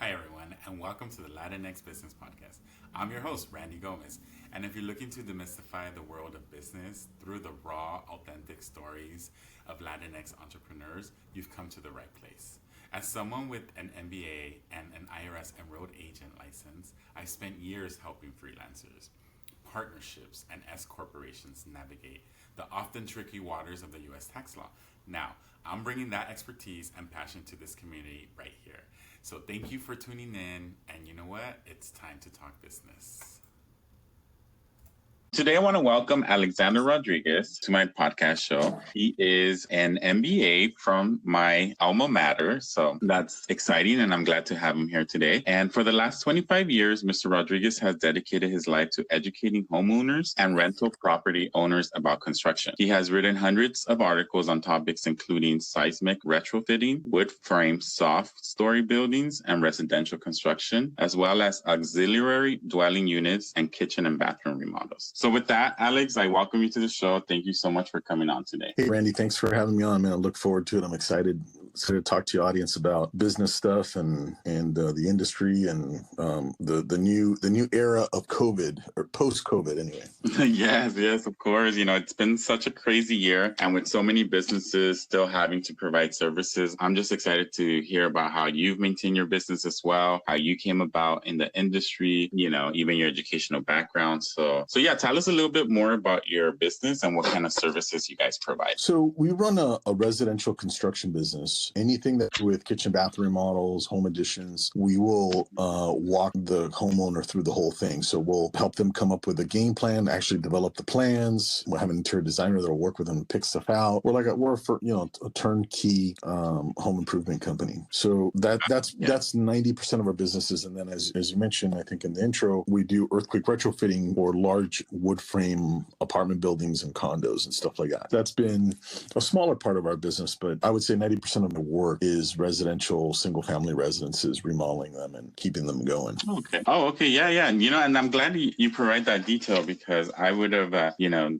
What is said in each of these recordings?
Hi, everyone, and welcome to the LatinX Business Podcast. I'm your host, Randy Gomez, and if you're looking to demystify the world of business through the raw, authentic stories of LatinX entrepreneurs, you've come to the right place. As someone with an MBA and an IRS enrolled agent license, I spent years helping freelancers, partnerships, and S corporations navigate the often tricky waters of the U.S. tax law. Now, I'm bringing that expertise and passion to this community right here. So thank you for tuning in, and you know what? It's time to talk business. Today, I want to welcome Alexander Rodriguez to my podcast show. He is an MBA from my alma mater, so that's exciting, and I'm glad to have him here today. And for the last 25 years, Mr. Rodriguez has dedicated his life to educating homeowners and rental property owners about construction. He has written hundreds of articles on topics including seismic retrofitting, wood frame soft story buildings, and residential construction, as well as auxiliary dwelling units and kitchen and bathroom remodels. So with that, Alex, I welcome you to the show. Thank you so much for coming on today. Hey, Randy, thanks for having me on, man. I look forward to it. I'm excited to talk to your audience about business stuff and the industry and the new era of COVID, or post-COVID anyway. Yes, of course. You know, it's been such a crazy year, and with so many businesses still having to provide services, I'm just excited to hear about how you've maintained your business as well, how you came about in the industry, you know, even your educational background. So yeah, tell us a little bit more about your business and what kind of services you guys provide. So we run a residential construction business. Anything that with kitchen, bathroom models, home additions, we will walk the homeowner through the whole thing. So we'll help them come up with a game plan, actually develop the plans. We'll have an interior designer that'll work with them to pick stuff out. We're a turnkey home improvement company. So that's 90% of our businesses. And then as you mentioned, I think in the intro, we do earthquake retrofitting or large wood frame apartment buildings and condos and stuff like that. That's been a smaller part of our business, but I would say 90% of the work is residential single family residences, remodeling them and keeping them going. Okay. Oh, okay. Yeah. And, and I'm glad you provide that detail, because I would have,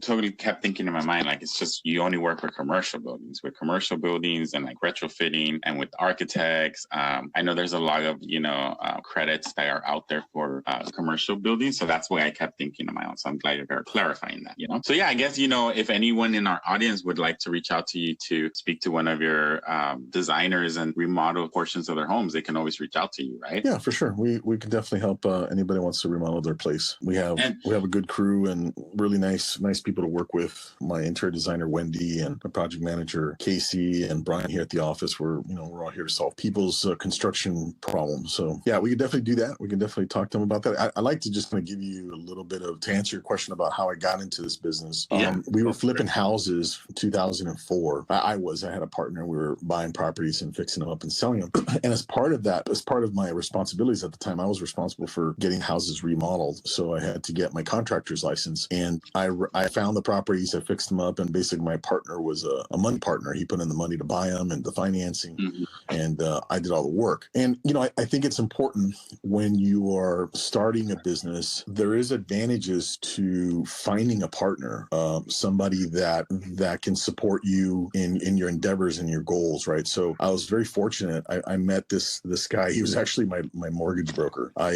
totally kept thinking in my mind, like, it's just, you only work with commercial buildings and like retrofitting and with architects. I know there's a lot of, credits that are out there for commercial buildings. So that's why I kept thinking in my own. So I'm glad you're clarifying that, So yeah, I guess, if anyone in our audience would like to reach out to you to speak to one of your designers and remodel portions of their homes, they can always reach out to you, right? Yeah, for sure. We can definitely help anybody who wants to remodel their place. We have a good crew and really nice people to work with. My interior designer Wendy and my project manager Casey and Brian here at the office. We're all here to solve people's construction problems. So yeah, we can definitely do that. We can definitely talk to them about that. I like to just kind of give you a little bit to answer your question about how I got into this business. We were flipping houses in 2004. I had a partner. We were buying properties and fixing them up and selling them. And as part of my responsibilities at the time, I was responsible for getting houses remodeled. So I had to get my contractor's license, and I found the properties, I fixed them up, and basically my partner was a money partner. He put in the money to buy them and the financing, and I did all the work. And, I think it's important when you are starting a business, there is advantages to finding a partner, somebody that can support you in your endeavors and your goals, right? So I was very fortunate. I met this guy. He was actually my mortgage broker. I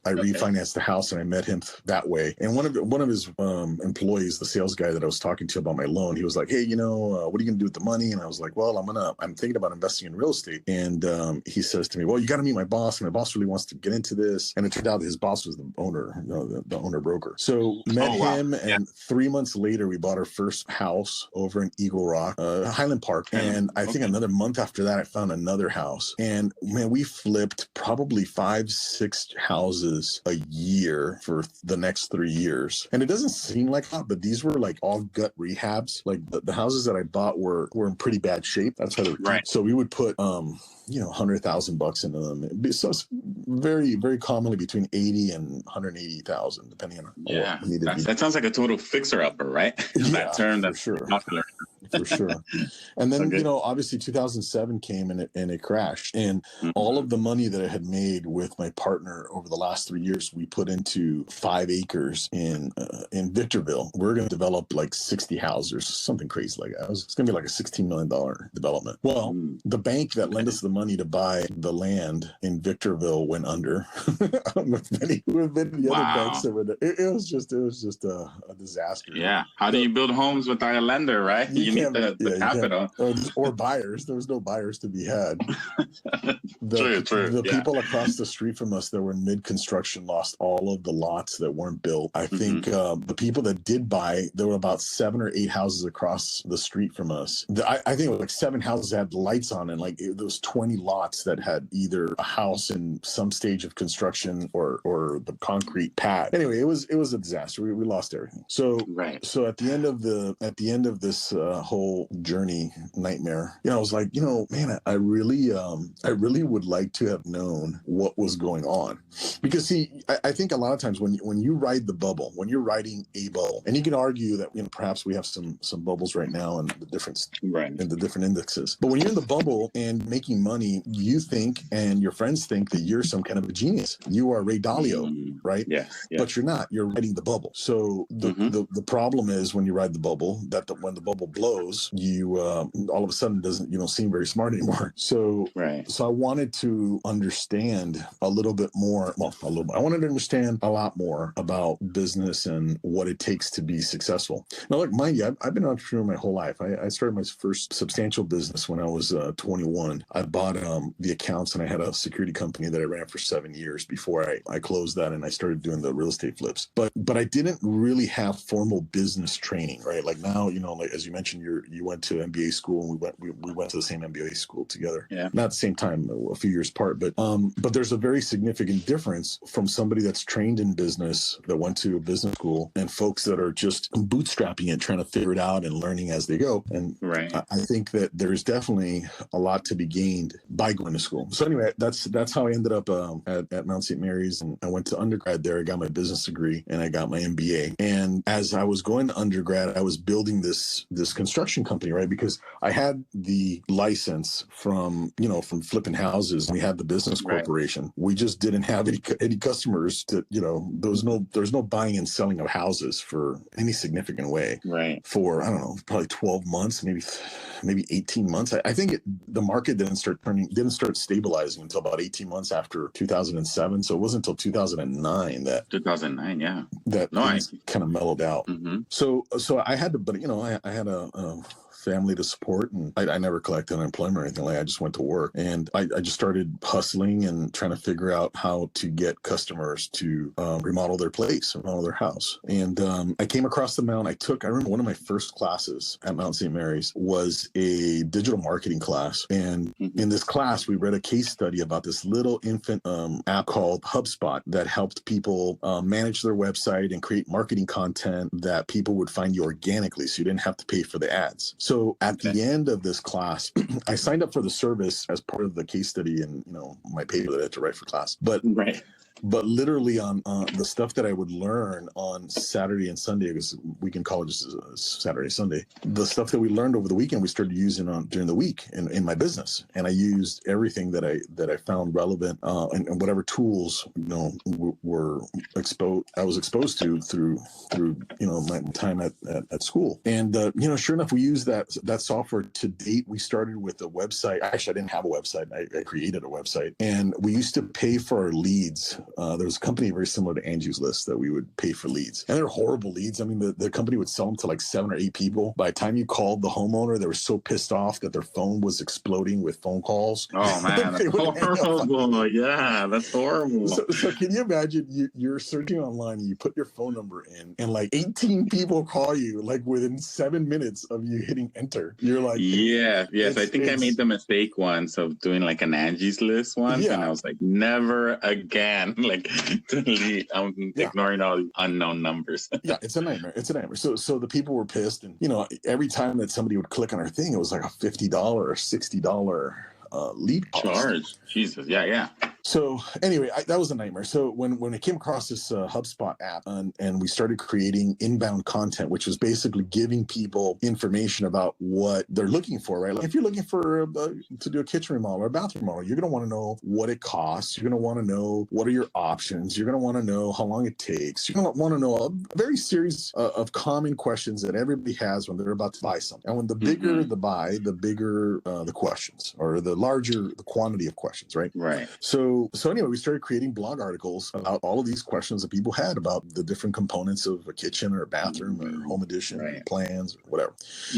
refinanced the house and I met him that way. And one of his employees, the sales guy that I was talking to about my loan, he was like, "Hey, what are you gonna do with the money?" And I was like, "Well, I'm thinking about investing in real estate." And he says to me, "Well, you got to meet my boss. My boss really wants to get into this." And it turned out that his boss was the owner, the owner broker. So met him, and 3 months later, we bought our first house over in Eagle Rock, Highland Park. And I think another month after that, I found another house. And man, we flipped probably 5-6 houses a year for the next 3 years. And it doesn't seem like that, but these were like all gut rehabs. Like the houses that I bought were in pretty bad shape. That's how they were. Right. So we would put $100,000 into them. So it's very, very commonly between 80 and 180,000, depending on what needed. That sounds like a total fixer upper, right? Yeah, that term that's sure. popular. for sure. And then, Okay. obviously 2007 came and it crashed. And all Mhm. of the money that I had made with my partner over the last 3 years, we put into 5 acres in Victorville. We're going to develop like 60 houses or something crazy like that. It's going to be like a $16 million development. Well, the bank that lent Okay. us the money to buy the land in Victorville went under with many other banks Wow. that were there. It was just a disaster. Yeah. How do you build homes without a lender, right? You You need can't, the yeah, you can't, capital. or buyers. There was no buyers to be had. True. The Yeah. people across the street from us that were in mid-construction lost all of the lots that weren't built. I think Hmm. the people that did buy, there were about 7 or 8 houses across the street from us. I think it was like 7 houses that had lights on, and like there was 20 lots that had either a house in some stage of construction or the concrete pad. Anyway, it was a disaster. We lost everything. Right. So at the end of this whole journey nightmare, I was like, man, I really would like to have known what was going on, because see, I think a lot of times when you ride the bubble, when you're riding a bubble, and you can argue that perhaps we have some bubbles right now and the difference Right. in the different indexes, but when you're in the bubble and making money, you think and your friends think that you're some kind of a genius. You are Ray Dalio, right? Yes. Yeah. But you're not. You're riding the bubble. So the problem is when you ride the bubble, when the bubble blows, you all of a sudden you don't seem very smart anymore. So Right. I wanted to understand a little bit more. Well, a little bit. I wanted to understand a lot more about business and what it takes to be successful. Now, look, mind you, I've been an entrepreneur my whole life. I started my first substantial business when I was 21. I bought the accounts, and I had a security company that I ran for 7 years before I closed that and I started doing the real estate flips. But I didn't really have formal business training, right? Like now, like as you mentioned, you went to MBA school, and we went to the same MBA school together. Yeah. Not at the same time, a few years apart, but there's a very significant difference from somebody that's trained in business, that went to a business school, and folks that are just bootstrapping it, trying to figure it out and learning as they go. And Right. I think that there's definitely a lot to be gained by going to school. So anyway, that's how I ended up at Mount St. Mary's, and I went to undergrad there. I got my business degree and I got my MBA. And as I was going to undergrad, I was building this construction company, right? Because I had the license from flipping houses. We had the business corporation. Right. We just didn't have any customers to, there's no buying and selling of houses for any significant way. Right. For, I don't know, probably 12 months, maybe 18 months. I think the market didn't start stabilizing until about 18 months after 2007. So it wasn't until 2009 that 2009, yeah, that things kind of mellowed out. Mm-hmm. So I had to, but I had a family to support, and I never collected unemployment or anything like that. I just went to work, and I just started hustling and trying to figure out how to get customers to remodel their place, remodel their house. And I came across the Mount. I remember one of my first classes at Mount St. Mary's was a digital marketing class. And in this class, we read a case study about this little infant app called HubSpot that helped people manage their website and create marketing content that people would find you organically, so you didn't have to pay for the ads. So at the end of this class, I signed up for the service as part of the case study and, my paper that I had to write for class. But literally on the stuff that I would learn on Saturday and Sunday, because weekend college is Saturday, Sunday, the stuff that we learned over the weekend, we started using during the week in my business. And I used everything that I found relevant and whatever tools, were exposed. I was exposed to through my time at school. And, sure enough, we used that software. To date, we started with a website. Actually, I didn't have a website. I created a website, and we used to pay for our leads. There was a company very similar to Angie's List that we would pay for leads, and they're horrible leads. I mean, the company would sell them to like 7 or 8 people. By the time you called the homeowner, they were so pissed off that their phone was exploding with phone calls. Oh man, that's horrible. Yeah, that's horrible. So can you imagine you're searching online and you put your phone number in, and like 18 people call you like within 7 minutes of you hitting enter? You're like, yes. I think I made the mistake once of doing like an Angie's List once, and I was like, never again. Like, I'm ignoring all the unknown numbers. Yeah, it's a nightmare. So the people were pissed, and every time that somebody would click on our thing, it was like a $50 or $60 lead cost. Charge. Jesus. Yeah. So anyway, that was a nightmare. So when I came across this HubSpot app and we started creating inbound content, which was basically giving people information about what they're looking for, right? Like if you're looking for to do a kitchen remodel or a bathroom remodel, you're going to want to know what it costs. You're going to want to know what are your options. You're going to want to know how long it takes. You're going to want to know a very series of common questions that everybody has when they're about to buy something. And when the bigger the buy, the bigger the questions, or the larger the quantity of questions, right? Right. So anyway, we started creating blog articles about all of these questions that people had about the different components of a kitchen or a bathroom or home edition, or plans, or whatever.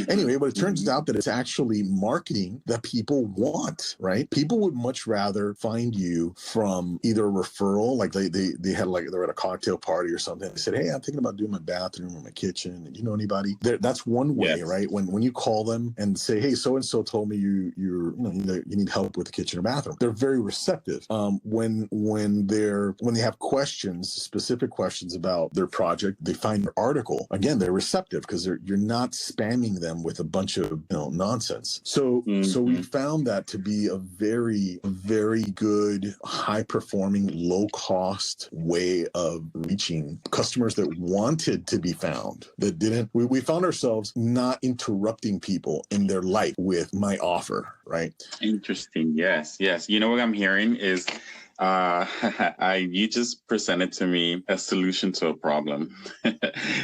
Anyway, but it turns out that it's actually marketing that people want, right? People would much rather find you from either a referral, like they had, like they're at a cocktail party or something. They said, hey, I'm thinking about doing my bathroom or my kitchen. And you know anybody? That's one way, right? When you call them and say, hey, so-and-so told me you need help with the kitchen or bathroom, they're very receptive. When they have questions, specific questions about their project, they find your article, again, they're receptive because you're not spamming them with a bunch of nonsense. So we found that to be a very, very good, high performing, low cost way of reaching customers that wanted to be found, that didn't. We found ourselves not interrupting people in their life with my offer, right? Interesting. Yes. You know what I'm hearing is you just presented to me a solution to a problem.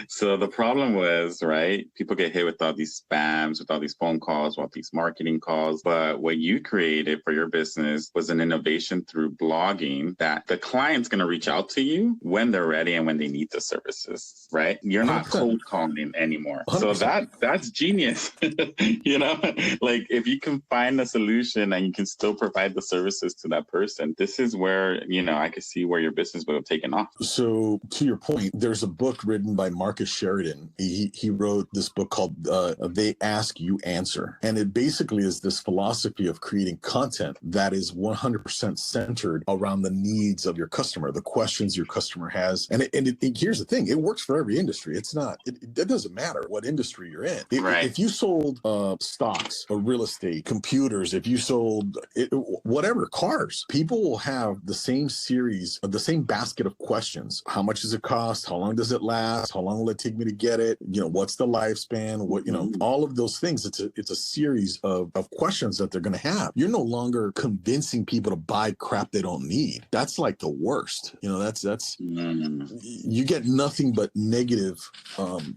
So the problem was, right, people get hit with all these spams, with all these phone calls, with all these marketing calls. But what you created for your business was an innovation through blogging that the client's going to reach out to you when they're ready and when they need the services, right? You're not 100%. Cold calling anymore. 100%. So that's genius. Like if you can find a solution and you can still provide the services to that person, this is where, I could see where your business would have taken off. So to your point, there's a book written by Marcus Sheridan. He wrote this book called They Ask, You Answer. And it basically is this philosophy of creating content that is 100% centered around the needs of your customer, the questions your customer has. And here's the thing, it works for every industry. It's not, it doesn't matter what industry you're in. If you sold stocks or real estate, computers, if you sold whatever, cars, people will have the same series of the same basket of questions. How much does it cost? How long does it last? How long will it take me to get it? What's the lifespan? What, all of those things. It's a series of questions that they're going to have. You're no longer convincing people to buy crap they don't need. That's like the worst. You get nothing but negative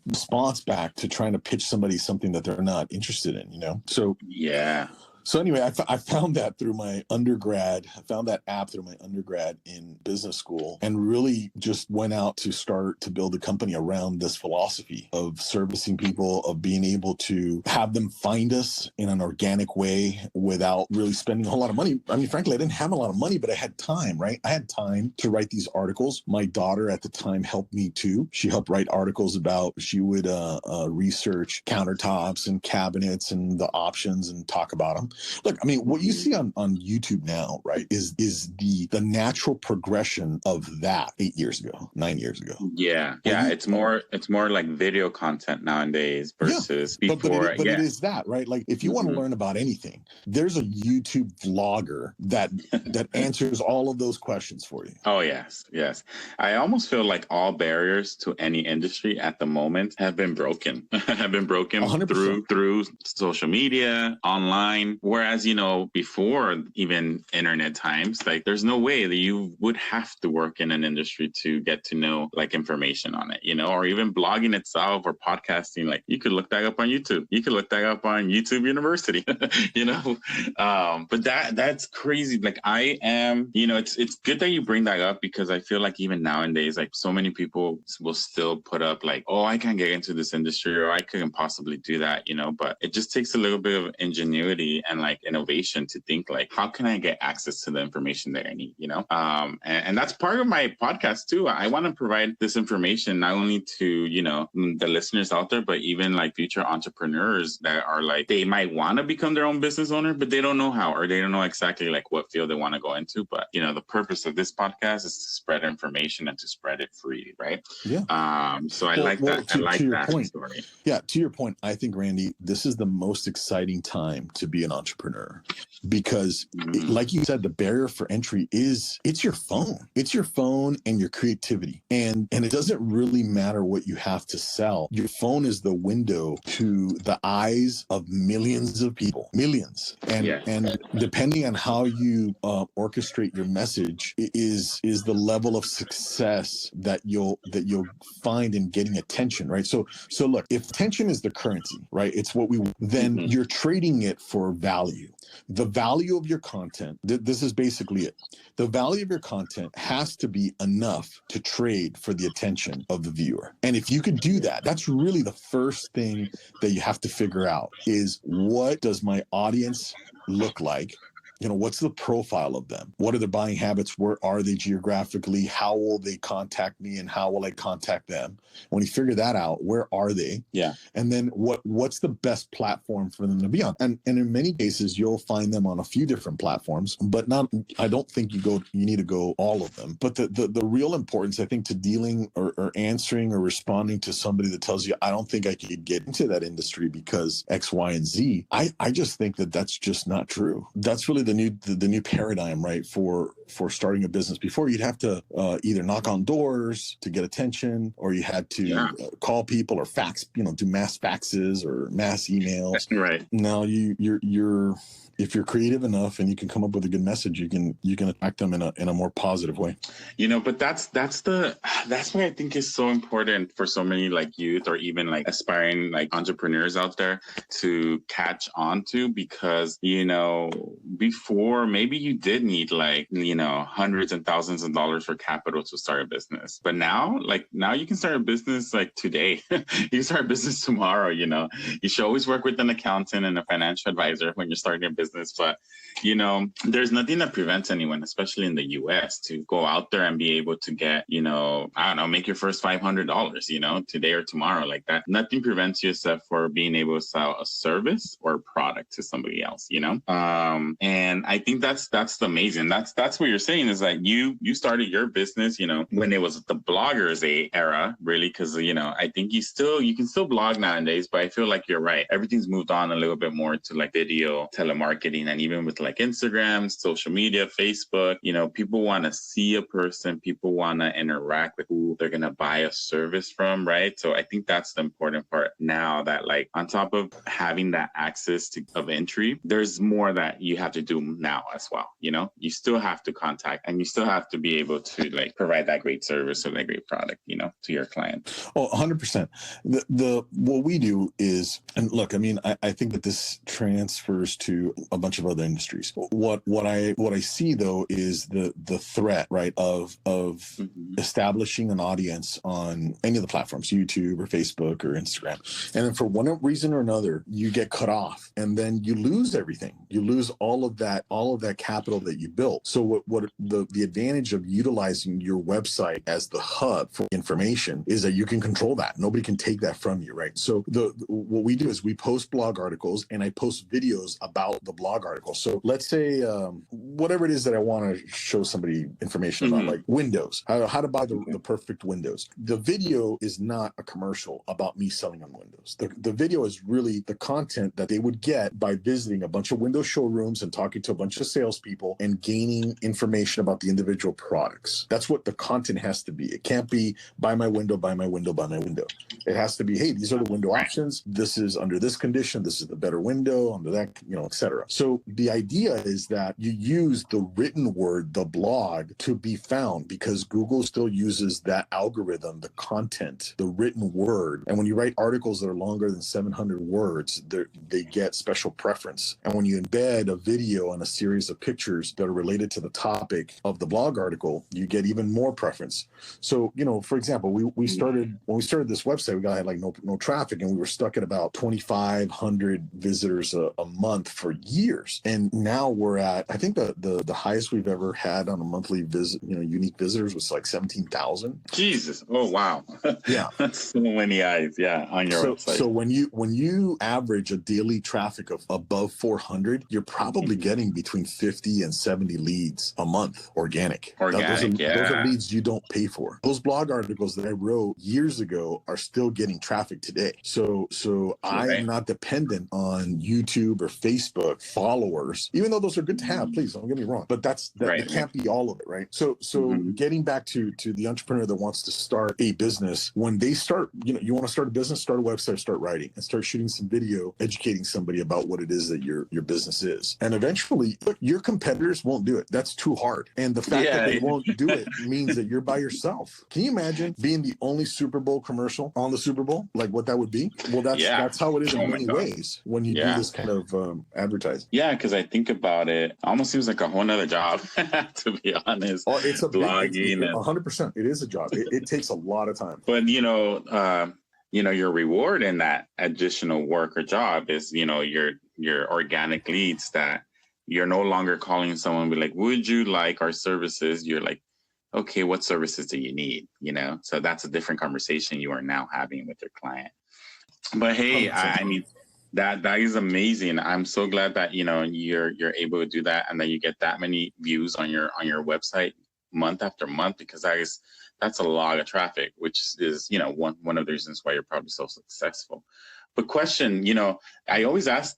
response back to trying to pitch somebody something that they're not interested in, So yeah. So anyway, I found that through my undergrad. I found that app through my undergrad in business school, and really just went out to start to build a company around this philosophy of servicing people, of being able to have them find us in an organic way without really spending a whole lot of money. I mean, frankly, I didn't have a lot of money, but I had time, right? I had time to write these articles. My daughter at the time helped me too. She helped write articles she would research countertops and cabinets and the options and talk about them. Look, I mean, what you see on YouTube now, right, is the natural progression of that 9 years ago. Yeah. It's more like video content nowadays versus before. But it is that, right? Like if you want to learn about anything, there's a YouTube vlogger that answers all of those questions for you. Oh, yes. I almost feel like all barriers to any industry at the moment have been broken. 100%. through social media, online. Whereas, before even internet times, like there's no way that you would have to work in an industry to get to know like information on it, or even blogging itself or podcasting. Like you could look that up on YouTube. You could look that up on YouTube University, but that's crazy. Like I am, it's good that you bring that up, because I feel like even nowadays, like so many people will still put up like, oh, I can't get into this industry, or I couldn't possibly do that, but it just takes a little bit of ingenuity and like innovation to think like, how can I get access to the information that I need, and that's part of my podcast too. I want to provide this information not only to, the listeners out there, but even like future entrepreneurs that are like, they might want to become their own business owner, but they don't know how, or they don't know exactly like what field they want to go into. But, the purpose of this podcast is to spread information and to spread it free. Right. Yeah. So I like that. I like that point, story. Yeah. To your point, I think, Randy, this is the most exciting time to be an entrepreneur. entrepreneur, because like you said, the barrier for entry is it's your phone. It's your phone and your creativity. And it doesn't really matter what you have to sell. Your phone is the window to the eyes of millions of people, millions. And depending on how you orchestrate your message is the level of success that you'll find in getting attention, right? So look, if attention is the currency, right? It's what then you're trading it for value. The value of your content, this is basically it. The value of your content has to be enough to trade for the attention of the viewer. And if you could do that, that's really the first thing that you have to figure out is, what does my audience look like? What's the profile of them? What are their buying habits? Where are they geographically? How will they contact me, and how will I contact them? When you figure that out, where are they? Yeah. And then what's the best platform for them to be on? And in many cases, you'll find them on a few different platforms, but I don't think you need to go all of them. But the real importance, I think, to dealing or answering or responding to somebody that tells you, I don't think I could get into that industry because X, Y, and Z, I just think that that's just not true. That's really the new paradigm, right, for starting a business. Before, you'd have to either knock on doors to get attention, or you had to call people or fax, do mass faxes or mass emails. Right. Now you're if you're creative enough and you can come up with a good message, you can attack them in a more positive way. But that's what I think is so important for so many like youth or even like aspiring like entrepreneurs out there to catch on to, because before maybe you did need like hundreds and thousands of dollars for capital to start a business, but now you can start a business like today. You can start a business tomorrow. You should always work with an accountant and a financial advisor when you're starting a business, but there's nothing that prevents anyone, especially in the US, to go out there and be able to get, make your first $500, today or tomorrow, like that. Nothing prevents you except for being able to sell a service or a product to somebody else, and I think that's amazing. That's what you're saying is that you started your business, when it was the bloggers era, really, because, I think you can still blog nowadays, but I feel like you're right. Everything's moved on a little bit more to like video, telemarketing, and even with like Instagram, social media, Facebook, people want to see a person, people want to interact with who they're going to buy a service from, right? So I think that's the important part now, that like on top of having that access of entry, there's more that you have to do now as well. You still have to contact, and you still have to be able to like provide that great service or that great product, to your client. Oh, 100%. What we do is, and look, I mean, I think that this transfers to a bunch of other industries. What I see though is the threat, right, of establishing an audience on any of the platforms, YouTube or Facebook or Instagram, and then for one reason or another, you get cut off, and then you lose everything. You lose all of that capital that you built. So what the advantage of utilizing your website as the hub for information is that you can control that. Nobody can take that from you, right? So what we do is we post blog articles, and I post videos about the blog article. So let's say whatever it is that I want to show somebody information about, like Windows, how to buy the perfect Windows. The video is not a commercial about me selling on Windows. The video is really the content that they would get by visiting a bunch of Windows showrooms and talking to a bunch of salespeople and gaining information about the individual products. That's what the content has to be. It can't be buy my window, buy my window, buy my window. It has to be, hey, these are the window options. This is under this condition. This is the better window under that, etc. So the idea is that you use the written word, the blog, to be found, because Google still uses that algorithm, the content, the written word. And when you write articles that are longer than 700 words, they get special preference. And when you embed a video and a series of pictures that are related to the topic of the blog article, you get even more preference. So, for example, when we started this website, we got like no traffic, and we were stuck at about 2,500 visitors a month for years. And now we're at, I think the highest we've ever had on a monthly visit, unique visitors was like 17,000. Jesus. Oh, wow. Yeah. That's so many eyes. Yeah. On your website. So when you average a daily traffic of above 400, side, you're probably getting between 50 and 70 leads a month, organic. Those are leads you don't pay for. Those blog articles that I wrote years ago are still getting traffic today. So I am not dependent on YouTube or Facebook followers, even though those are good to have, please don't get me wrong, but that can't be all of it, right? So getting back to the entrepreneur that wants to start a business, when they start, you want to start a business, start a website, start writing, and start shooting some video, educating somebody about what it is that your business is. And eventually, your competitors won't do it. That's too hard. And the fact that they won't do it means that you're by yourself. Can you imagine being the only Super Bowl commercial on the Super Bowl? Like what that would be? Well, that's how it is in many ways when you do this kind of advertising. Yeah, because I think about it, almost seems like a whole nother job, to be honest. Oh, it's blogging. 100%. It is a job. It takes a lot of time. But, your reward in that additional work or job is, your organic leads that you're no longer calling someone and be like, would you like our services? You're like, okay, what services do you need? So that's a different conversation you are now having with your client. But hey, I mean, that is amazing. I'm so glad that, you're able to do that and that you get that many views on your website month after month, because that's a lot of traffic, which is, one of the reasons why you're probably so successful. But question, I always ask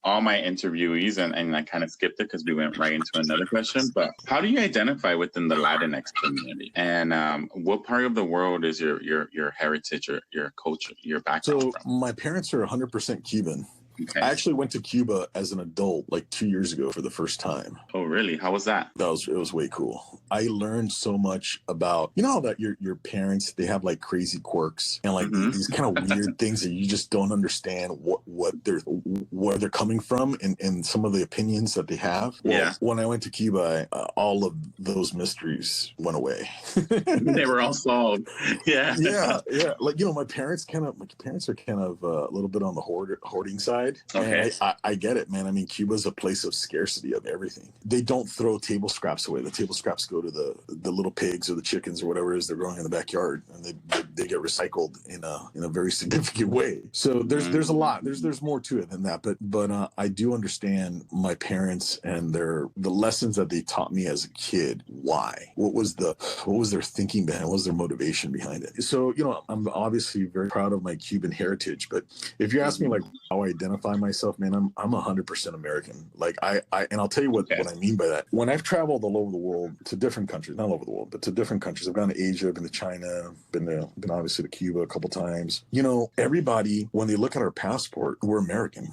all my interviewees, and I kind of skipped it because we went right into another question, but how do you identify within the Latinx community? And what part of the world is your heritage, or your culture, your background from? My parents are 100% Cuban. Okay. I actually went to Cuba as an adult like 2 years ago for the first time. Oh, really? How was that? It was way cool. I learned so much about, how that your parents, they have like crazy quirks and like these kind of weird things that you just don't understand where they're coming from and some of the opinions that they have. Well, when I went to Cuba, all of those mysteries went away. They were all solved. Yeah. Yeah. Like, my parents are kind of a little bit on the hoarding side. Okay. And I get it, man. I mean, Cuba's a place of scarcity of everything. They don't throw table scraps away. The table scraps go to the little pigs or the chickens or whatever it is they're growing in the backyard, and they get recycled in a very significant way. So there's a lot. There's more to it than that. But I do understand my parents and the lessons that they taught me as a kid. Why? What was their thinking behind it? What was their motivation behind it? So, I'm obviously very proud of my Cuban heritage, but if you ask me like how I identify myself, man, I'm 100% American. Like and I'll tell you what I mean by that. When I've traveled all over the world to different countries, not all over the world, but to different countries, I've gone to Asia, I've been to China, been obviously to Cuba a couple times. Everybody, when they look at our passport, we're American.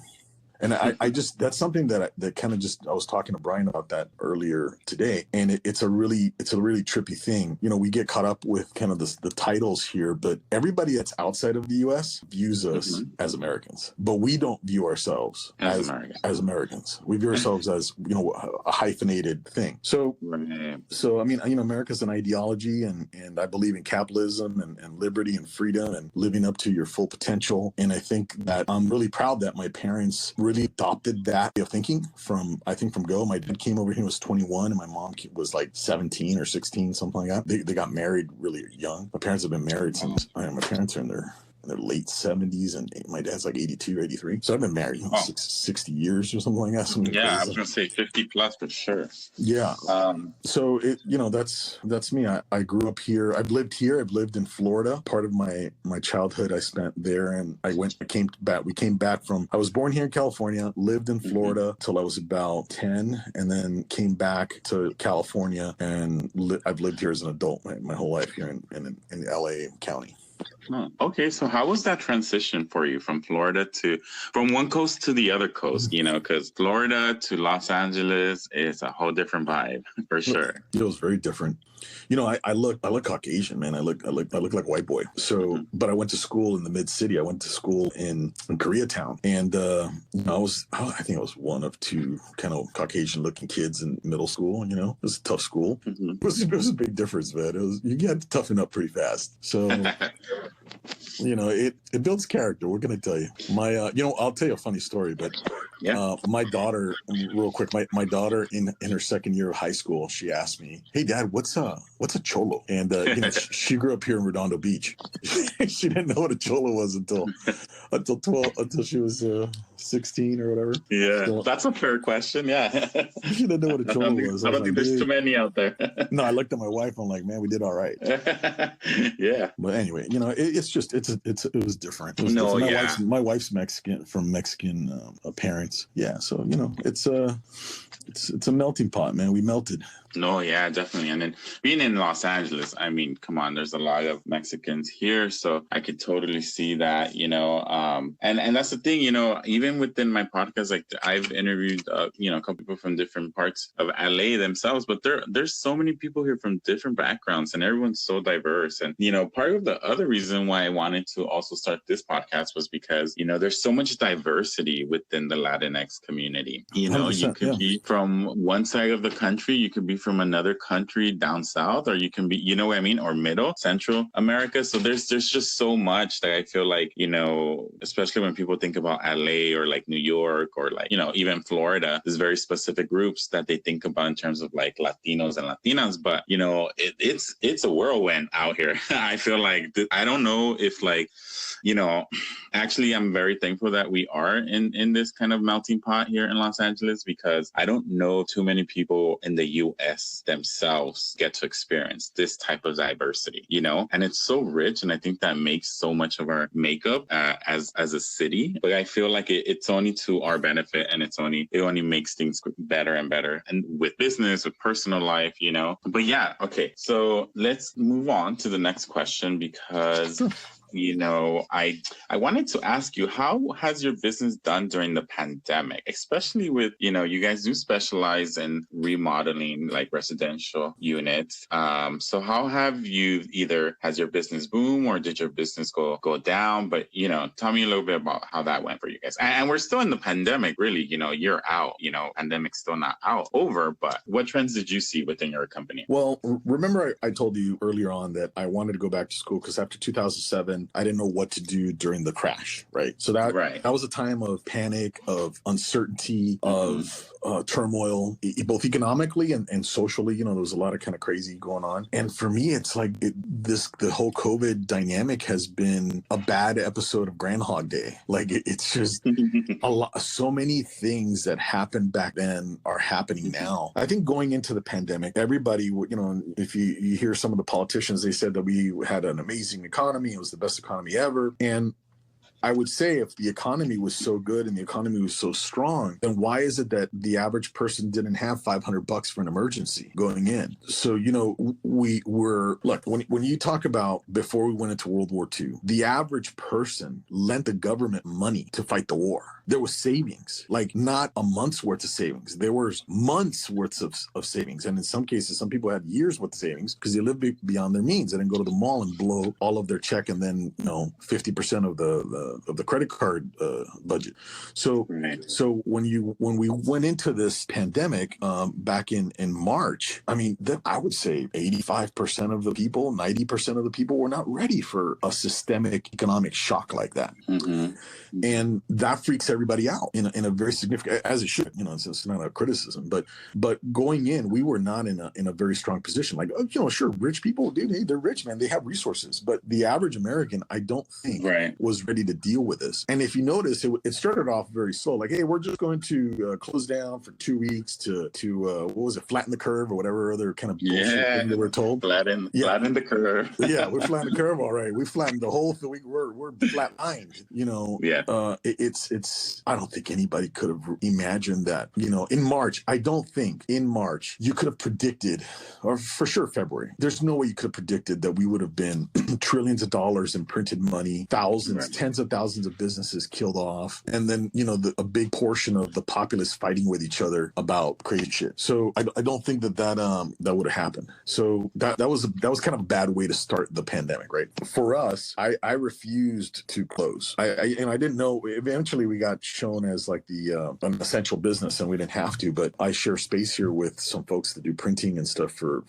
And I just, that's something that kind of I was talking to Brian about that earlier today. And it's a really trippy thing. We get caught up with kind of the titles here, but everybody that's outside of the US views us as Americans, but we don't view ourselves as Americans. We view ourselves as, a hyphenated thing. So I mean, America's an ideology, and I believe in capitalism and liberty and freedom and living up to your full potential. And I think that I'm really proud that my parents really adopted that way of thinking from go. My dad came over here when he was 21, and my mom was like 17 or 16, something like that. They got married really young. My parents have been married since my parents are in their late 70s, and my dad's like 82 or 83. So I've been married 60 years or something like that. I was gonna say 50 plus for sure. Yeah. So that's me. I grew up here. I've lived here. I've lived in Florida. Part of my childhood I spent there, and we came back from, I was born here in California, lived in Florida till I was about 10, and then came back to California, and I've lived here as an adult my whole life here in LA County. Oh, okay, so how was that transition for you from one coast to the other coast? Because Florida to Los Angeles is a whole different vibe for sure. It was very different. I look Caucasian, man. I look like a white boy. So, but I went to school in the mid city. I went to school in Koreatown, and I think I was one of two kind of Caucasian looking kids in middle school. It was a tough school. It was a big difference, man. You had to toughen up pretty fast. So. it builds character. We're going to tell you. I'll tell you a funny story, but my daughter, real quick, my daughter in her second year of high school, she asked me, "Hey, Dad, what's a cholo?" And she grew up here in Redondo Beach. She didn't know what a cholo was until she was 16 or whatever. Yeah, so, that's a fair question. Yeah, she didn't know what a cholo was. I don't think there's too many out there. No, I looked at my wife. I'm like, man, we did all right. Yeah, but anyway, it was different. It was different. My wife's Mexican, from Mexican parents. Yeah, so it's a melting pot, man. We melted. No, yeah, definitely. And then being in Los Angeles, I mean, come on, there's a lot of Mexicans here, so I could totally see that, and that's the thing, even within my podcast, like I've interviewed, a couple people from different parts of LA themselves, but there's so many people here from different backgrounds, and everyone's so diverse. And, part of the other reason why I wanted to also start this podcast was because, there's so much diversity within the Latinx community. You could be from one side of the country, you could be from another country down south, or you can be, or middle, Central America. So there's just so much that I feel like, especially when people think about LA or like New York or like, even Florida, there's very specific groups that they think about in terms of like Latinos and Latinas. But, it's a whirlwind out here. I feel like, I don't know if like, actually, I'm very thankful that we are in this kind of melting pot here in Los Angeles, because I don't know too many people in the U.S. themselves get to experience this type of diversity, and it's so rich. And I think that makes so much of our makeup as a city. But I feel like it's only to our benefit, and it only makes things better and better, and with business, with personal life, But yeah, okay. So let's move on to the next question, because I wanted to ask you, how has your business done during the pandemic, especially with, you guys do specialize in remodeling like residential units. So how have has your business boom, or did your business go down? But, tell me a little bit about how that went for you guys. And we're still in the pandemic, really, you're out, pandemic's still not over, but what trends did you see within your company? Well, remember I told you earlier on that I wanted to go back to school because after 2007, I didn't know what to do during the crash, right? So that was a time of panic, of uncertainty, of turmoil, both economically and socially. There was a lot of kind of crazy going on. And for me, it's like the whole COVID dynamic has been a bad episode of Groundhog Day. Like it's just so many things that happened back then are happening now. I think going into the pandemic, everybody, if you hear some of the politicians, they said that we had an amazing economy. It was the best economy ever. And I would say if the economy was so good and the economy was so strong, then why is it that the average person didn't have $500 for an emergency going in? So, when you talk about before we went into World War II, the average person lent the government money to fight the war. There was savings, like not a month's worth of savings. There was months worth of savings. And in some cases, some people had years worth of savings because they lived beyond their means. They didn't go to the mall and blow all of their check and then, 50% of the credit card budget. So when we went into this pandemic back in March, I mean, I would say 85% of the people, 90% of the people were not ready for a systemic economic shock like that. Mm-hmm. And that freaks everybody out in a very significant, as it should, it's not a criticism, but going in, we were not in a very strong position. Like, sure, rich people, dude, hey, they're rich, man. They have resources, but the average American, I don't think was ready to deal with this. And if you notice, it started off very slow. Like, hey, we're just going to close down for 2 weeks to what was it, flatten the curve or whatever other kind of bullshit thing that we're told. Flatten the curve. Yeah, we're flattening the curve. All right, we flattened the whole thing. We're flat-lined. It's. I don't think anybody could have imagined that. In March, I don't think in March you could have predicted, or for sure February. There's no way you could have predicted that we would have been trillions of dollars in printed money, thousands, tens of of thousands of businesses killed off. And then, a big portion of the populace fighting with each other about crazy shit. So I don't think that would have happened. So that was kind of a bad way to start the pandemic, right? For us, I refused to close. I didn't know. Eventually, we got shown as like an essential business, and we didn't have to. But I share space here with some folks that do printing and stuff for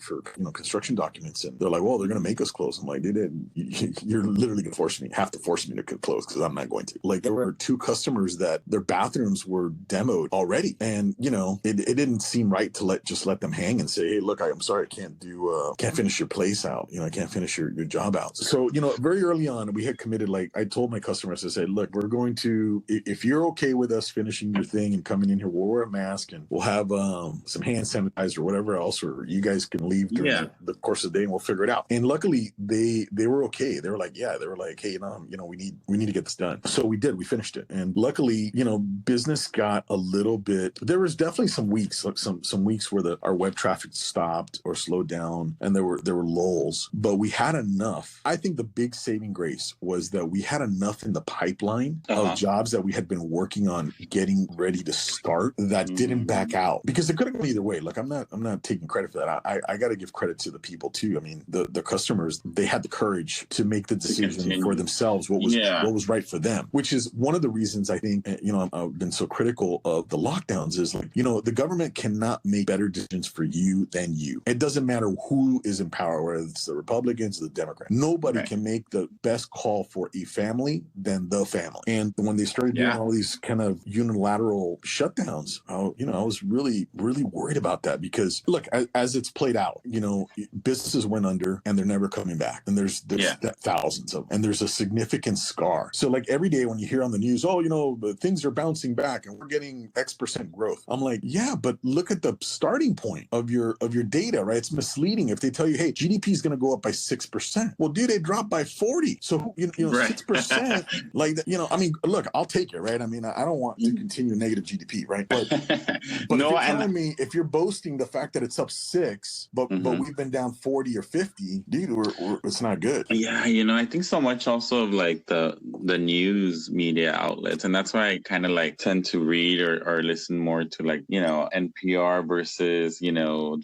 construction documents, and they're like, "Well, they're going to make us close." I'm like, "Dude, you're literally going to have to force me to close because I'm not going to." Like, there were 2 customers that their bathrooms were demoed already, and it didn't seem right to let them hang and say, "Hey, look, I'm sorry, I can't finish your place out. I can't finish your job out." So very early on, we had committed. Like, I told my customers, I said, "Look, we're going to, if you're okay with us finishing your thing and coming in here, we'll wear a mask and we'll have some hand sanitizer or whatever else, or you guys can leave during the course of the day and we'll figure it out." And luckily, they were okay. They were like, "Yeah," they were like, "Hey, we need to get this done." So we did. We finished it, and luckily, business got a little bit. There was definitely some weeks, like some weeks where our web traffic stopped or slowed down, and there were lulls. But we had enough. I think the big saving grace was that we had enough in the pipeline of jobs that we had been working on getting ready to start that didn't back out, because it could have gone either way. Like, I'm not taking credit for that. I got to give credit to the people too. I mean, the customers, they had the courage to make the decision for themselves what was right for them, which is one of the reasons I think I've been so critical of the lockdowns. Is like, the government cannot make better decisions for you than you. It doesn't matter who is in power, whether it's the Republicans or the Democrats. Nobody can make the best call for a family than the family. And when they started doing all these kind of unilateral shutdowns, I was really, really worried about that, because look, as it's played out, businesses went under and they're never coming back. And there's thousands of them, and there's a significant scar. So like every day when you hear on the news, things are bouncing back and we're getting X% growth. I'm like, yeah, but look at the starting point of your data, right? It's misleading if they tell you, hey, GDP is going to go up by 6%. Well, dude, it dropped by 40. So 6%, like, I mean, look, I'll take it, right? I mean, I don't want to continue negative GDP, right? But if you're telling me, if you're boasting the fact that it's up 6, but we've been down 40 or 50, dude, it's not good. Yeah, I think so much also of like the news media outlets, and that's why I kind of like tend to read or listen more to like NPR versus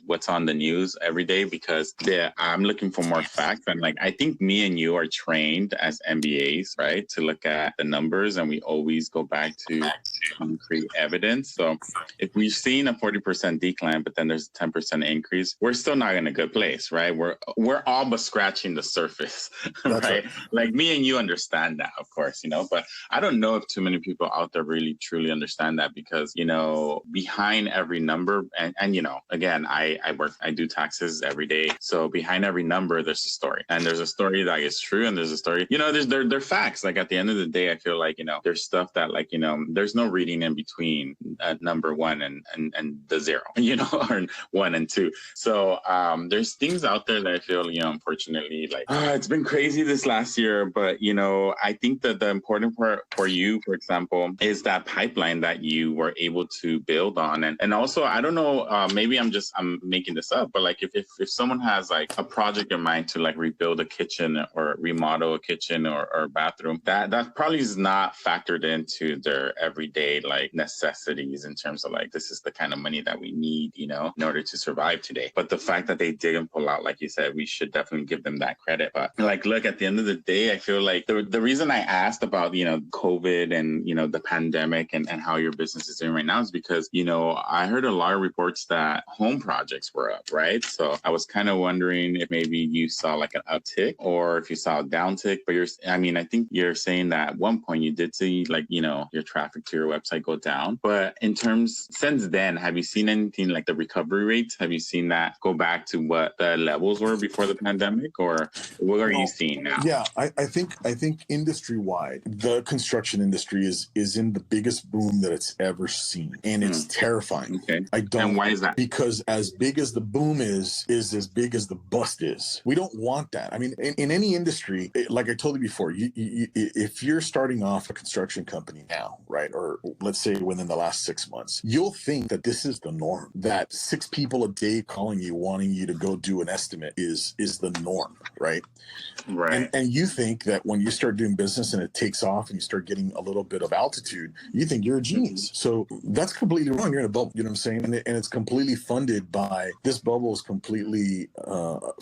what's on the news every day, because I'm looking for more facts. And like, I think me and you are trained as MBAs, right, to look at the numbers, and we always go back to concrete evidence. So if we've seen a 40% decline, but then there's a 10% increase, we're still not in a good place, right? We're all but scratching the surface, right? Like, me and you understand that, of course, but I don't know if too many people out there really truly understand that, because behind every number, and again, I do taxes every day, so behind every number there's a story, and there's a story that is true, and there's a story, they're facts. Like, at the end of the day, I feel like there's stuff that like there's no reading in between number 1 and the 0, or 1 and 2. So there's things out there that I feel unfortunately, like, it's been crazy this last year, but I think that the important part for you, for example, is that pipeline that you were able to build on. And also, I don't know, maybe I'm making this up, but like, if someone has like a project in mind to like rebuild a kitchen or remodel a kitchen or bathroom, that probably is not factored into their everyday like necessities, in terms of like, this is the kind of money that we need, in order to survive today. But the fact that they didn't pull out, like you said, we should definitely give them that credit. But like, look, at the end of the day, I feel like the reason I asked about, COVID and, the pandemic and how your business is doing right now is because, I heard a lot of reports that home projects were up, right? So I was kind of wondering if maybe you saw like an uptick or if you saw a downtick. But I think you're saying that at one point you did see like, your traffic to your website go down. But in terms, since then, have you seen anything like the recovery rates? Have you seen that go back to what the levels were before the pandemic, or what are you seeing now? Yeah, I think industry wide, the construction industry is in the biggest boom that it's ever seen, and it's terrifying. Okay. And why is that? Because as big as the boom is as big as the bust is. We don't want that. I mean, in any industry, like I told you before, if you're starting off a construction company now, right, or let's say within the last 6 months, you'll think that this is the norm. That 6 people a day calling you, wanting you to go do an estimate is the norm, right? Right. And you think that when you start doing business business and it takes off and you start getting a little bit of altitude, you think you're a genius. So that's completely wrong. You're in a bubble, you know what I'm saying? And it's completely funded by, this bubble is completely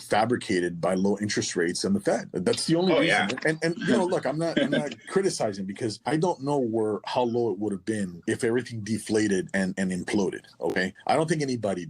fabricated by low interest rates and the Fed. That's the only reason. Yeah. And you know, look, I'm not criticizing, because I don't know how low it would have been if everything deflated and imploded. Okay. I don't think anybody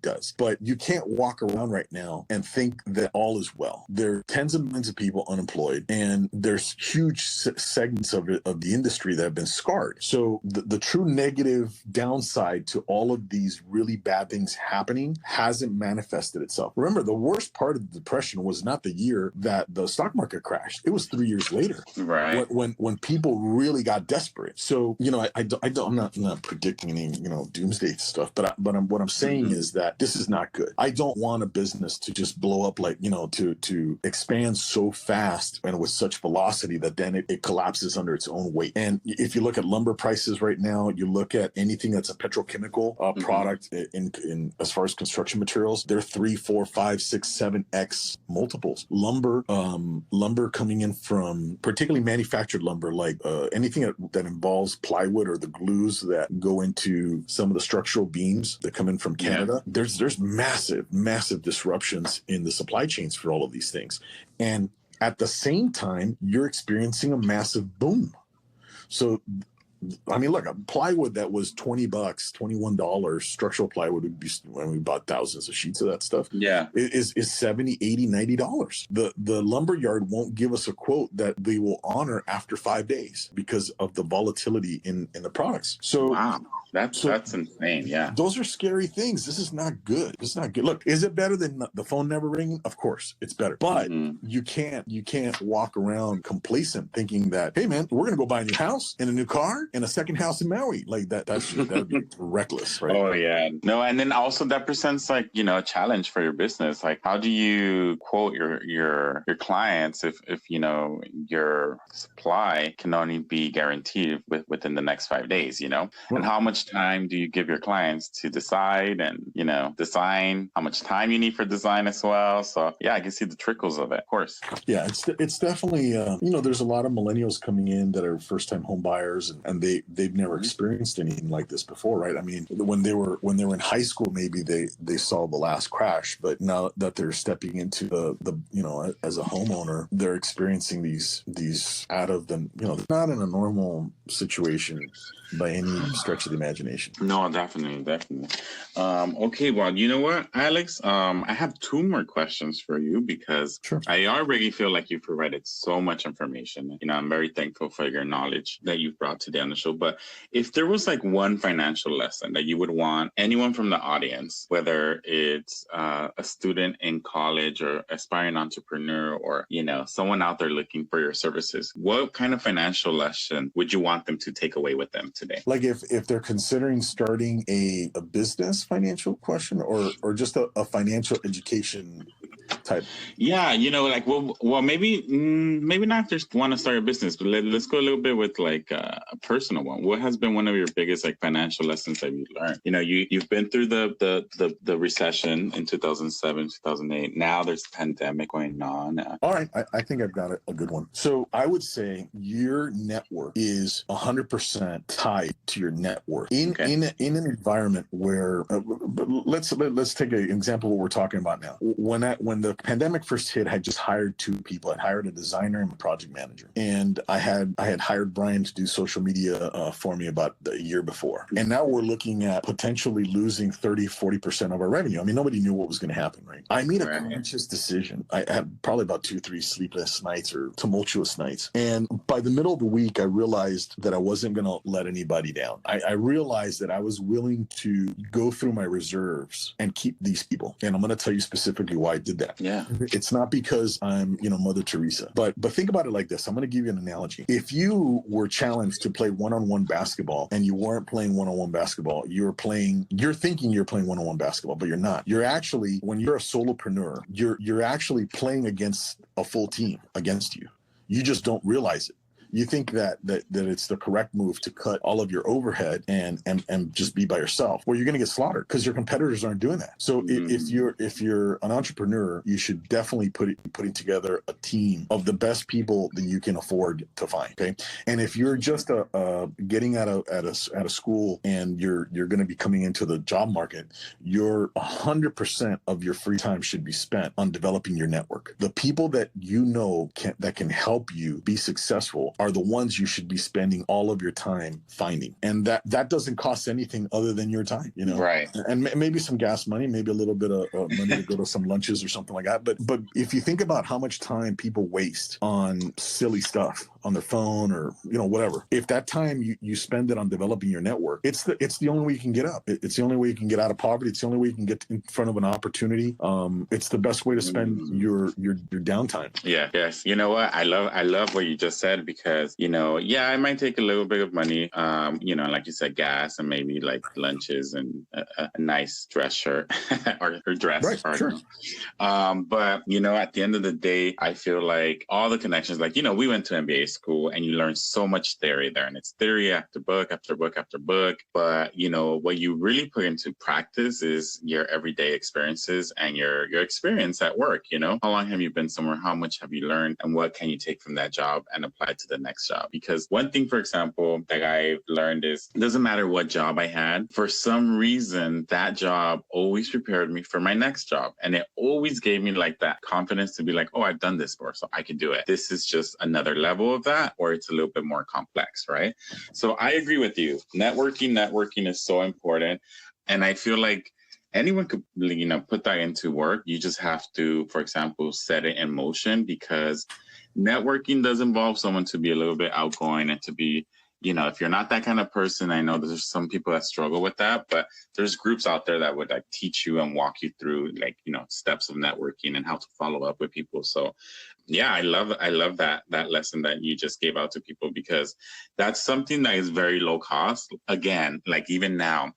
does, but you can't walk around right now and think that all is well. There are tens of millions of people unemployed, and there's huge segments of the industry that have been scarred. So the true negative downside to all of these really bad things happening hasn't manifested itself. Remember, the worst part of the depression was not the year that the stock market crashed. It was 3 years later, right? When people really got desperate. So, you know, I'm not predicting any, you know, doomsday stuff, but what I'm saying is that this is not good. I don't want a business to just blow up, like, you know, to expand so fast and with such velocity that then it collapses under its own weight. And if you look at lumber prices right now, you look at anything that's a petrochemical product in as far as construction materials, they're 3, 4, 5, 6, 7x multiples. Lumber coming in from particularly manufactured lumber, like anything that involves plywood or the glues that go into some of the structural beams that come in from Canada. Yeah. There's massive disruptions in the supply chains for all of these things. And at the same time, you're experiencing a massive boom. So, I mean, look, a plywood that was $20, $21, structural plywood would be, when we bought thousands of sheets of that stuff. Yeah. Is $70, $80, $90. The lumber yard won't give us a quote that they will honor after 5 days because of the volatility in the products. So wow. That's insane. Yeah. Those are scary things. This is not good. It's not good. Look, is it better than the phone never ringing? Of course, it's better. But you can't walk around complacent thinking that, hey man, we're gonna go buy a new house and a new car and a second house in Maui. Like that'd be reckless, right? Oh yeah. No, and then also that presents, like, you know, a challenge for your business. Like, how do you quote your clients if you know your supply can only be guaranteed within the next 5 days, you know? Well, and how much time do you give your clients to decide and, you know, design, how much time you need for design as well? So yeah, I can see the trickles of it, of course. Yeah, it's definitely, you know, there's a lot of millennials coming in that are first-time home buyers, and they've never experienced anything like this before, right? I mean, when they were in high school, maybe they saw the last crash, but now that they're stepping into the you know, as a homeowner, they're experiencing these out of them, you know, not in a normal situation by any stretch of the imagination. No, definitely. Okay, well, you know what, Alex? I have 2 more questions for you because I already feel like you've provided so much information. You know, I'm very thankful for your knowledge that you've brought today on the show. But if there was like one financial lesson that you would want anyone from the audience, whether it's a student in college or aspiring entrepreneur or, you know, someone out there looking for your services, what kind of financial lesson would you want them to take away with them today? Like if they're considering starting a business financial question or just a financial education type? Yeah, you know, like, well, maybe not just want to start a business, but let's go a little bit with like a personal one. What has been one of your biggest like financial lessons that you learned? You know, you've been through the recession in 2007, 2008. Now there's a pandemic going on. All right, I think I've got a good one. So I would say your network is 100% tied to your net worth in an environment where let's take an example of what we're talking about now. When the pandemic first hit, I had just hired 2 people. I hired a designer and a project manager, and I had hired Brian to do social media for me about a year before. And now we're looking at potentially losing 30-40% of our revenue. I mean, nobody knew what was going to happen, right? I made a conscious decision. I had probably about 2-3 sleepless nights or tumultuous nights, and by the middle of the week, I realized that I wasn't going to let anybody down. I realized that I was willing to go through my reserves and keep these people. And I'm going to tell you specifically why I did that. Yeah. It's not because I'm, you know, Mother Teresa, but think about it like this. I'm going to give you an analogy. If you were challenged to play one-on-one basketball and you weren't playing one-on-one basketball, you're thinking you're playing one-on-one basketball, but you're not. You're actually, when you're a solopreneur, you're actually playing against a full team against you. You just don't realize it. you think that it's the correct move to cut all of your overhead and just be by yourself. Well, you're going to get slaughtered because your competitors aren't doing that. So if you're an entrepreneur, you should definitely putting together a team of the best people that you can afford to find. Okay, and if you're just getting out of school and you're going to be coming into the job market, your 100% of your free time should be spent on developing your network. The people that you know that can help you be successful are the ones you should be spending all of your time finding, and that doesn't cost anything other than your time, you know. Right. And maybe some gas money, maybe a little bit of money to go to some lunches or something like that. But if you think about how much time people waste on silly stuff on their phone or, you know, whatever, if that time you spend it on developing your network, it's the only way you can get up. It's the only way you can get out of poverty. It's the only way you can get in front of an opportunity. It's the best way to spend your downtime. Yeah. Yes. You know what? I love what you just said, because, you know, yeah, I might take a little bit of money, you know, like you said, gas and maybe like lunches and a nice dress shirt or dress. Right, sure. But, you know, at the end of the day, I feel like all the connections, like, you know, we went to MBA school and you learn so much theory there, and it's theory after book after book after book. But, you know, what you really put into practice is your everyday experiences and your experience at work. You know, how long have you been somewhere? How much have you learned? And what can you take from that job and apply to the next job? Because one thing, for example, that I've learned is it doesn't matter what job I had. For some reason, that job always prepared me for my next job. And it always gave me like that confidence to be like, oh, I've done this before, so I can do it. This is just another level of that, or it's a little bit more complex, right? So I agree with you. Networking is so important. And I feel like anyone could, you know, put that into work. You just have to, for example, set it in motion, because networking does involve someone to be a little bit outgoing and to be, you know, if you're not that kind of person, I know there's some people that struggle with that, but there's groups out there that would like teach you and walk you through, like, you know, steps of networking and how to follow up with people. So yeah, I love that lesson that you just gave out to people, because that's something that is very low cost. Again, like even now,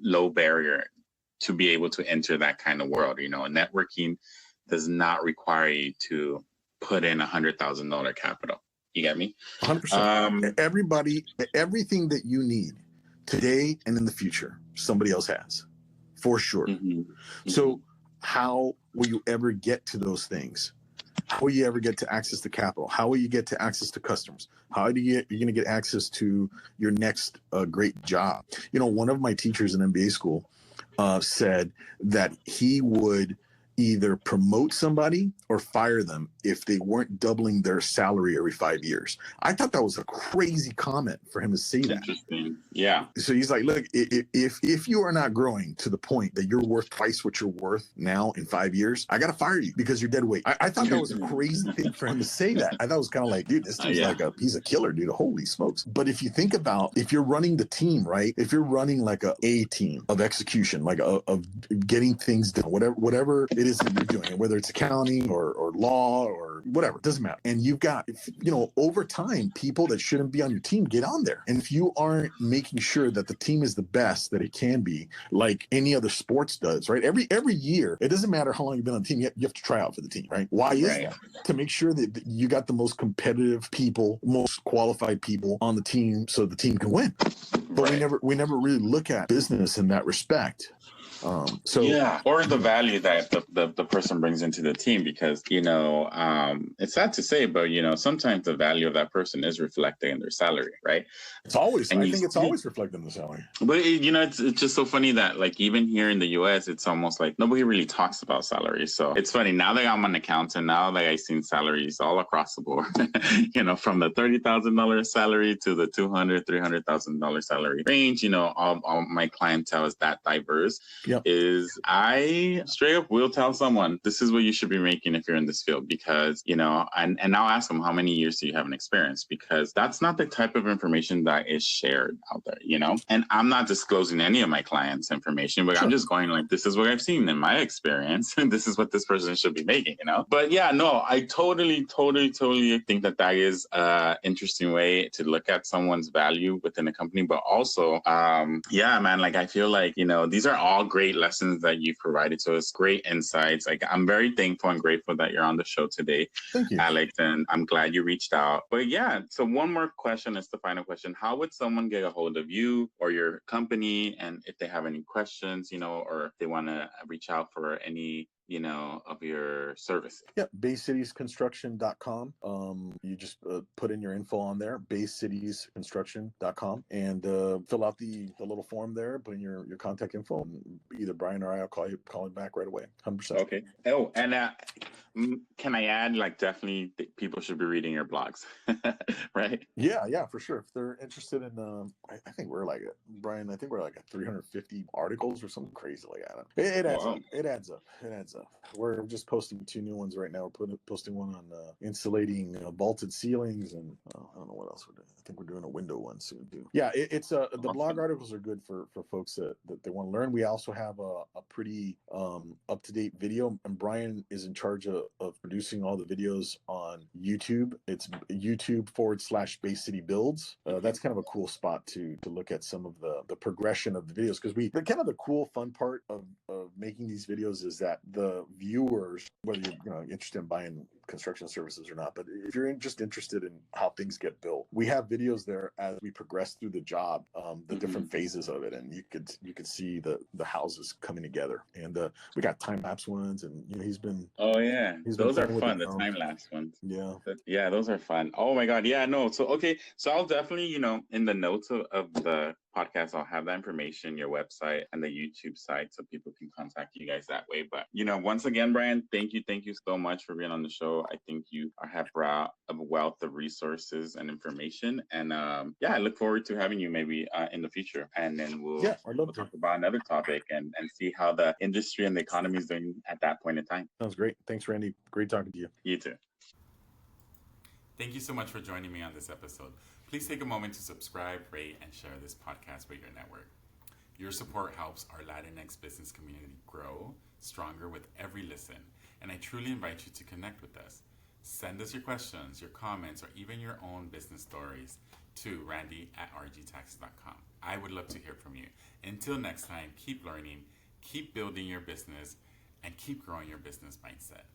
low barrier to be able to enter that kind of world. You know, networking does not require you to put in $100,000 capital. You get me? 100%. Everything that you need today and in the future, somebody else has, for sure. Mm-hmm. So how will you ever get to those things? How will you ever get to access to capital? How will you get to access to customers? How are you going to get access to your next great job? You know, one of my teachers in MBA school said that he would either promote somebody or fire them if they weren't doubling their salary every 5 years. I thought that was a crazy comment for him to say that. Interesting. Yeah. So he's like, look, if you are not growing to the point that you're worth twice what you're worth now in 5 years, I got to fire you because you're dead weight. I thought that was a crazy thing for him to say that. I thought it was kind of like, dude, this dude's he's a killer, dude. Holy smokes. But if you think about, if you're running the team, right? If you're running like a team of execution, like of getting things done, whatever it is that you're doing, whether it's accounting or law or whatever, it doesn't matter. And you've got, you know, over time, people that shouldn't be on your team get on there. And if you aren't making sure that the team is the best that it can be, like any other sports does, right? Every year, it doesn't matter how long you've been on the team, you have to try out for the team, right? Why is that? To make sure that you got the most competitive people, most qualified people on the team so the team can win. But we never really look at business in that respect. Or the value that the person brings into the team, because, you know, it's sad to say, but, you know, sometimes the value of that person is reflected in their salary, right? It's always, I think it's always reflected in the salary. But, you know, it's just so funny that, like, even here in the US, it's almost like nobody really talks about salaries. So it's funny, now that I'm an accountant, now that I've seen salaries all across the board, you know, from the $30,000 salary to the $200,000, $300,000 salary range, you know, all my clientele is that diverse. Is I straight up will tell someone, this is what you should be making if you're in this field, because, you know, and I'll ask them, how many years do you have an experience? Because that's not the type of information that is shared out there, you know, and I'm not disclosing any of my clients' information, but I'm just going like, this is what I've seen in my experience, and this is what this person should be making, you know. But yeah, no, I totally think that is an interesting way to look at someone's value within a company. But also, man, like, I feel like, you know, these are all great great lessons that you've provided to us, great insights. Like, I'm very thankful and grateful that you're on the show today, Thank you, Alex, and I'm glad you reached out. But yeah, so one more question is the final question. How would someone get a hold of you or your company? And if they have any questions, or if they want to reach out for any of your services. Yeah, BayCitiesConstruction.com. You just put in your info on there, BayCitiesConstruction.com, and fill out the little form there, put in your contact info, and either Brian or I will call you back right away. 100%. Okay. Oh, and can I add, like, definitely people should be reading your blogs, right? Yeah, for sure. If they're interested in, I think we're like, Brian, I think we're like at 350 articles or something crazy like that. It adds up. It adds up. We're just posting 2 new ones right now. We're posting one on insulating vaulted ceilings, and I don't know what else we're doing. I think we're doing a window one soon too. Yeah, it's the blog articles are good for folks that they want to learn. We also have a pretty up to date video, and Brian is in charge of producing all the videos on YouTube. It's YouTube.com/Bay City Builds. That's kind of a cool spot to look at some of the progression of the videos, because the kind of the cool fun part of making these videos is that the viewers, whether you're interested in buying construction services or not, but if you're just interested in how things get built, we have videos there as we progress through the job, the different phases of it, and you could see the houses coming together. And we got time lapse ones, and he's been those are fun, the time lapse ones. Yeah, those are fun. Oh my god. Yeah, no, so okay, so I'll definitely in the notes of the podcast, I'll have that information, your website and the YouTube site, so people can contact you guys that way. But once again, Brian, thank you so much for being on the show. I think you have brought a wealth of resources and information, and I look forward to having you maybe in the future, and then we'll talk about another topic and see how the industry and the economy is doing at that point in time. Sounds great. Thanks, Randy. Great talking to you. You too. Thank you so much for joining me on this episode. Please take a moment to subscribe, rate, and share this podcast with your network. Your support helps our Latinx business community grow stronger with every listen, and I truly invite you to connect with us. Send us your questions, your comments, or even your own business stories to randy@rgtaxes.com. I would love to hear from you. Until next time, keep learning, keep building your business, and keep growing your business mindset.